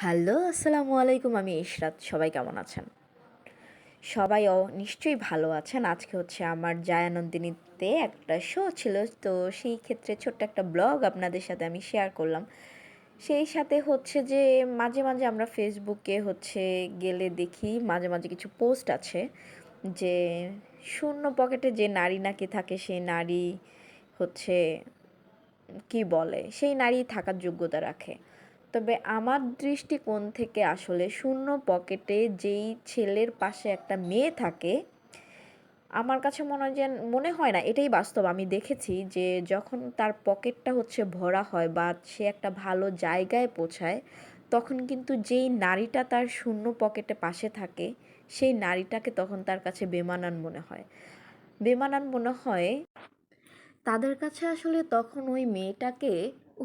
Hello, আসসালামু আলাইকুম। আমি ইশরাত। সবাই কেমন আছেন? নিশ্চয়ই ভালো আছেন। আজকে হচ্ছে আমার জায়ানন্দিনীতে একটা শো ছিল। তো সেই ক্ষেত্রে ছোট্ট একটা ব্লগ আপনাদের সাথে আমি শেয়ার করলাম। সেই সাথে হচ্ছে যে মাঝে, মাঝে আমরা ফেসবুকে হচ্ছে গেলে দেখি মাঝে, মাঝে কিছু পোস্ট আছে যে শূন্য পকেটে যে নারী নাকি থাকে সেই নারী হচ্ছে কি বলে সেই নারী থাকার যোগ্যতা রাখে। তবে আমার দৃষ্টিকোণ থেকে আসলে শূন্য পকেটে যেই ছেলের পাশে একটা মেয়ে থাকে, আমার কাছে মনে হয় না, এটাই বাস্তব। আমি দেখেছি যে যখন তার পকেটটা হচ্ছে ভরা হয় বা সে একটা ভালো জায়গায় পৌঁছায়, তখন কিন্তু যেই নারীটা তার শূন্য পকেটে পাশে থাকে, সেই নারীটাকে তখন তার কাছে বেমানান মনে হয়। বেমানান মনে হয় তাদের কাছে আসলে তখন ওই মেয়েটাকে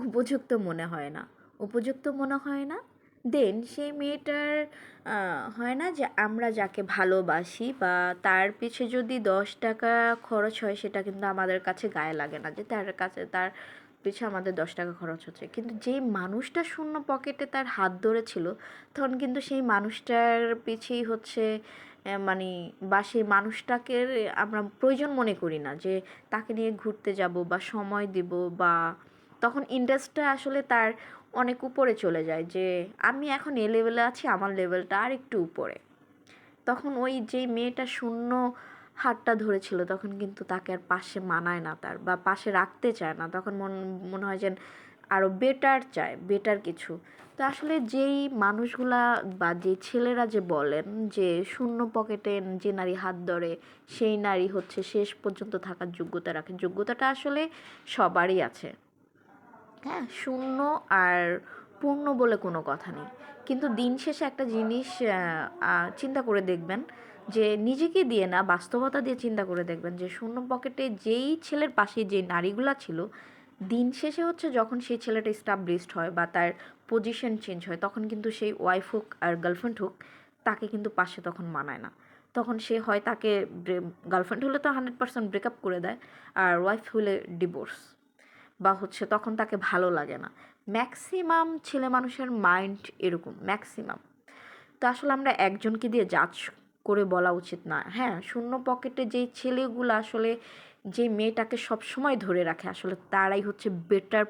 উপযুক্ত মনে হয় না। উপযুক্ত মনে হয় না। দেন সেই মেয়েটার হয় না যে আমরা যাকে ভালোবাসি বা তার পিছে যদি 10 টাকা খরচ হয় সেটা কিন্তু আমাদের কাছে গায়ে লাগে না, যে তার পিছে আমাদের 10 টাকা খরচ হচ্ছে। কিন্তু যেই মানুষটা শূন্য পকেটে তার হাত ধরেছিল, তখন কিন্তু সেই মানুষটার পিছেই হচ্ছে মানে বা সেই মানুষটাকে আমরা প্রয়োজন মনে করি না যে তাকে নিয়ে ঘুরতে যাব বা সময় দিব, বা তখন ইন্টারেস্টটা আসলে তার অনেক উপরে চলে যায় যে আমি এখন এ লেভেলে আছি, আমার লেভেলটা আর একটু উপরে। তখন ওই যেই মেয়েটা শূন্য হাতটা ধরেছিল তখন কিন্তু তাকে আর পাশে মানায় না, তার বা পাশে রাখতে চায় না। তখন মনে হয় যেন আরও বেটার চায়, বেটার কিছু। তো আসলে যেই মানুষগুলা বা যে ছেলেরা যে বলেন যে শূন্য পকেটে যে নারী হাত ধরে সেই নারী হচ্ছে শেষ পর্যন্ত থাকার যোগ্যতা রাখে, যোগ্যতাটা আসলে সবারই আছে। হ্যাঁ, শূন্য আর পূর্ণ বলে কোনো কথা নেই। কিন্তু দিন শেষে একটা জিনিস চিন্তা করে দেখবেন, যে নিজেকে দিয়ে না, বাস্তবতা দিয়ে চিন্তা করে দেখবেন যে শূন্য পকেটে যেই ছেলের পাশে যে নারীগুলা ছিল, দিন শেষে হচ্ছে যখন সেই ছেলেটা এস্টাবলিশড হয় বা তার পজিশন চেঞ্জ হয়, তখন কিন্তু সেই ওয়াইফ হোক আর গার্লফ্রেন্ড হোক, তাকে কিন্তু পাশে তখন মানায় না। তখন সে হয় তাকে গার্লফ্রেন্ড হলে তো 100% ব্রেকআপ করে দেয়, আর ওয়াইফ হলে ডিভোর্স, বা হচ্ছে তখন তাকে ভালো লাগে না। ম্যাক্সিমাম ছেলে মানুষের মাইন্ড এরকম, ম্যাক্সিমাম। তো আসলে আমরা একজনকে দিয়ে জাজ করে বলা উচিত না। হ্যাঁ, শূন্য পকেটে যেই ছেলেগুলো আসলে যে মেয়েটাকে সব সময় ধরে রাখে, আসলে তারাই হচ্ছে বেটার